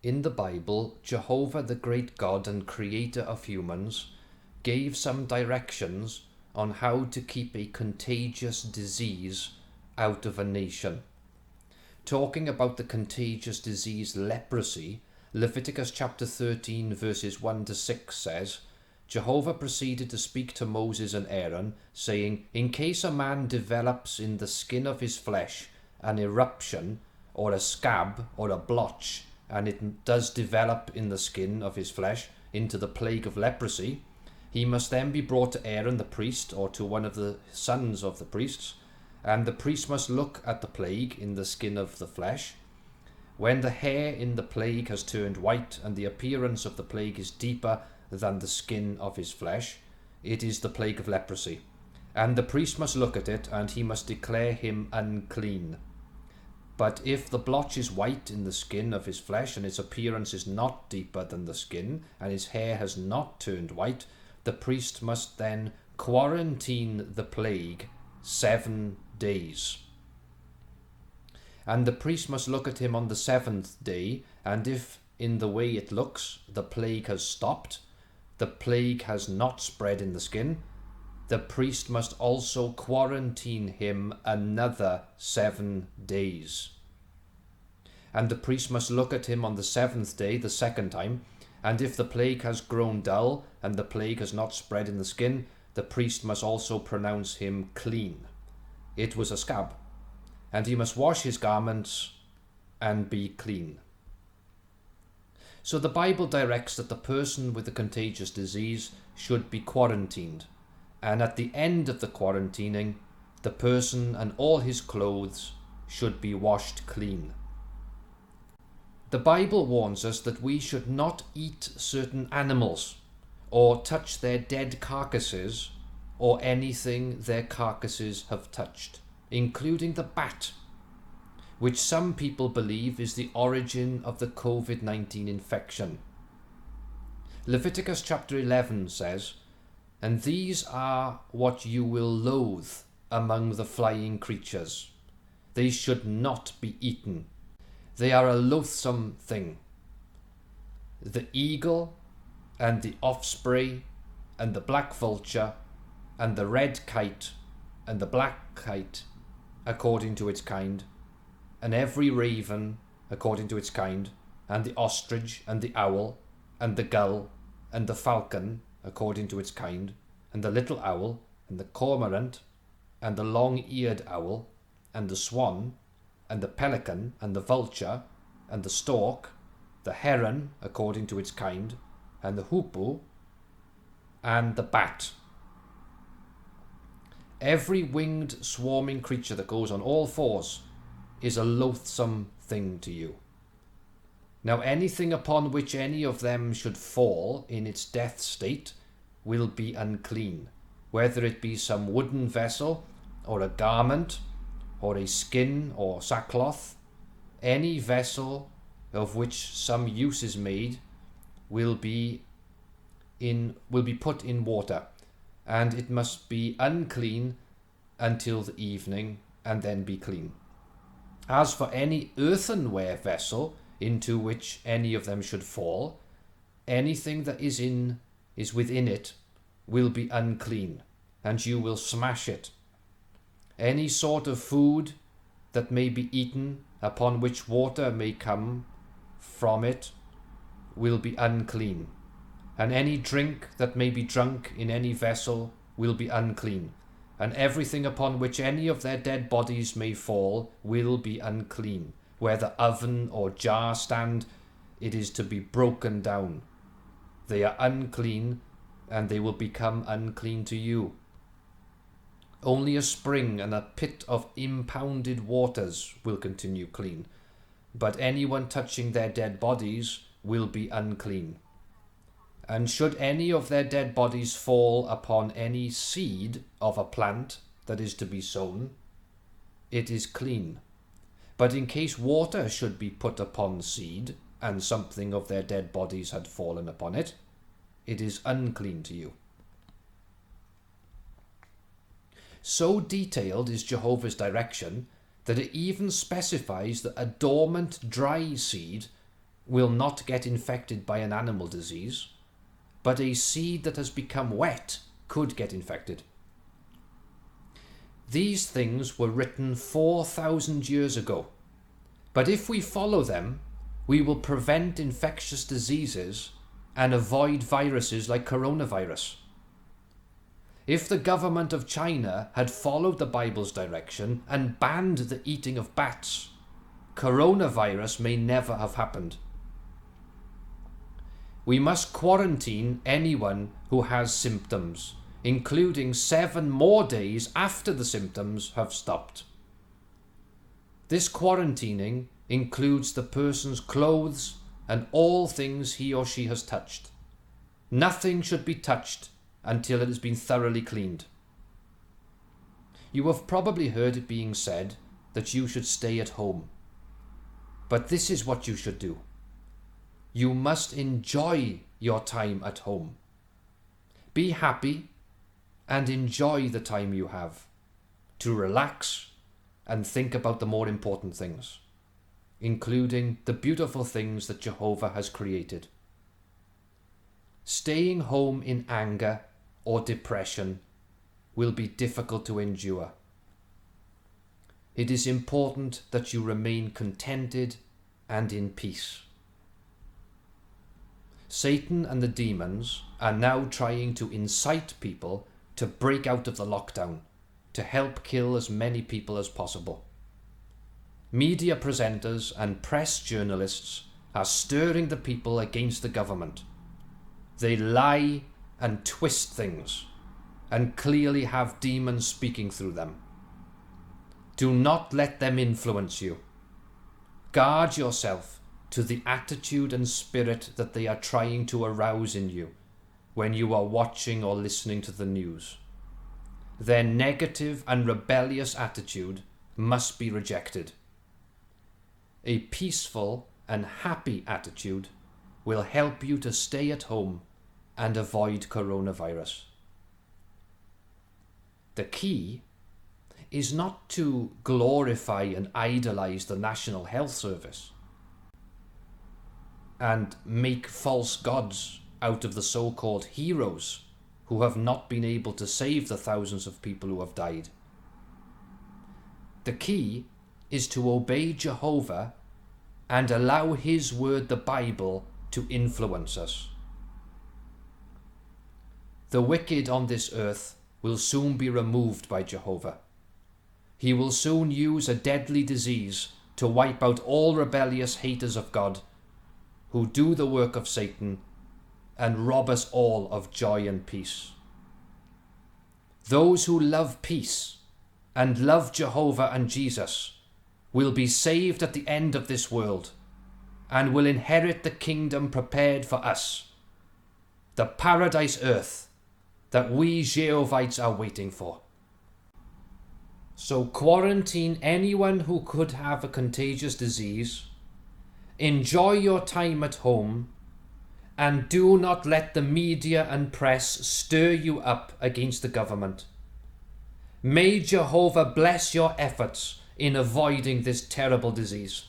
In the Bible, Jehovah, the great God and creator of humans, gave some directions on how to keep a contagious disease out of a nation. Talking about the contagious disease leprosy, Leviticus chapter 13 verses 1 to 6 says, Jehovah proceeded to speak to Moses and Aaron, saying, in case a man develops in the skin of his flesh an eruption or a scab or a blotch, and it does develop in the skin of his flesh into the plague of leprosy, he must then be brought to Aaron the priest or to one of the sons of the priests, and the priest must look at the plague in the skin of the flesh. When the hair in the plague has turned white and the appearance of the plague is deeper than the skin of his flesh, it is the plague of leprosy. And the priest must look at it, and he must declare him unclean. But if the blotch is white in the skin of his flesh, and its appearance is not deeper than the skin, and his hair has not turned white, the priest must then quarantine the plague 7 days. And the priest must look at him on the 7th day, and if in the way it looks the plague has stopped, the plague has not spread in the skin, the priest must also quarantine him another 7 days. And the priest must look at him on the 7th day, the second time, and if the plague has grown dull and the plague has not spread in the skin, the priest must also pronounce him clean. It was a scab, and he must wash his garments and be clean. So the Bible directs that the person with the contagious disease should be quarantined, and at the end of the quarantining, the person and all his clothes should be washed clean. The Bible warns us that we should not eat certain animals or touch their dead carcasses or anything their carcasses have touched, including the bat, which some people believe is the origin of the Covid-19 infection. Leviticus chapter 11 says, and these are what you will loathe among the flying creatures. They should not be eaten. They are a loathsome thing. The eagle and the osprey and the black vulture and the red kite and the black kite according to its kind, and every raven according to its kind, and the ostrich and the owl and the gull and the falcon according to its kind, and the little owl and the cormorant and the long-eared owl and the swan and the pelican and the vulture and the stork, the heron according to its kind, and the hoopoe and the bat. Every winged swarming creature that goes on all fours is a loathsome thing to you. Now anything upon which any of them should fall in its death state will be unclean, whether it be some wooden vessel or a garment or a skin or sackcloth. Any vessel of which some use is made will be put in water, and it must be unclean until the evening, and then be clean. As for any earthenware vessel into which any of them should fall, anything that is within it will be unclean, and you will smash it. Any sort of food that may be eaten upon which water may come from it will be unclean, and any drink that may be drunk in any vessel will be unclean, and everything upon which any of their dead bodies may fall will be unclean. Whether oven or jar stand, it is to be broken down. They are unclean, and they will become unclean to you. Only a spring and a pit of impounded waters will continue clean, but anyone touching their dead bodies will be unclean. And should any of their dead bodies fall upon any seed of a plant that is to be sown, it is clean. But in case water should be put upon seed, and something of their dead bodies had fallen upon it, it is unclean to you. So detailed is Jehovah's direction that it even specifies that a dormant dry seed will not get infected by an animal disease, but a seed that has become wet could get infected. These things were written 4,000 years ago, but if we follow them, we will prevent infectious diseases and avoid viruses like coronavirus. If the government of China had followed the Bible's direction and banned the eating of bats, coronavirus may never have happened. We must quarantine anyone who has symptoms, including 7 more days after the symptoms have stopped. This quarantining includes the person's clothes and all things he or she has touched. Nothing should be touched until it has been thoroughly cleaned. You have probably heard it being said that you should stay at home. But this is what you should do. You must enjoy your time at home. Be happy and enjoy the time you have to relax and think about the more important things, including the beautiful things that Jehovah has created. Staying home in anger or depression will be difficult to endure. It is important that you remain contented and in peace. Satan and the demons are now trying to incite people to break out of the lockdown, to help kill as many people as possible. Media presenters and press journalists are stirring the people against the government. They lie and twist things and clearly have demons speaking through them. Do not let them influence you. Guard yourself to the attitude and spirit that they are trying to arouse in you when you are watching or listening to the news. Their negative and rebellious attitude must be rejected. A peaceful and happy attitude will help you to stay at home and avoid coronavirus. The key is not to glorify and idolise the National Health Service and make false gods out of the so-called heroes who have not been able to save the thousands of people who have died. The key is to obey Jehovah and allow his word, the Bible, to influence us. The wicked on this earth will soon be removed by Jehovah. He will soon use a deadly disease to wipe out all rebellious haters of God who do the work of Satan and rob us all of joy and peace. Those who love peace and love Jehovah and Jesus will be saved at the end of this world and will inherit the kingdom prepared for us, the paradise earth that we Jehovites are waiting for. So quarantine anyone who could have a contagious disease, enjoy your time at home, and do not let the media and press stir you up against the government. May Jehovah bless your efforts in avoiding this terrible disease.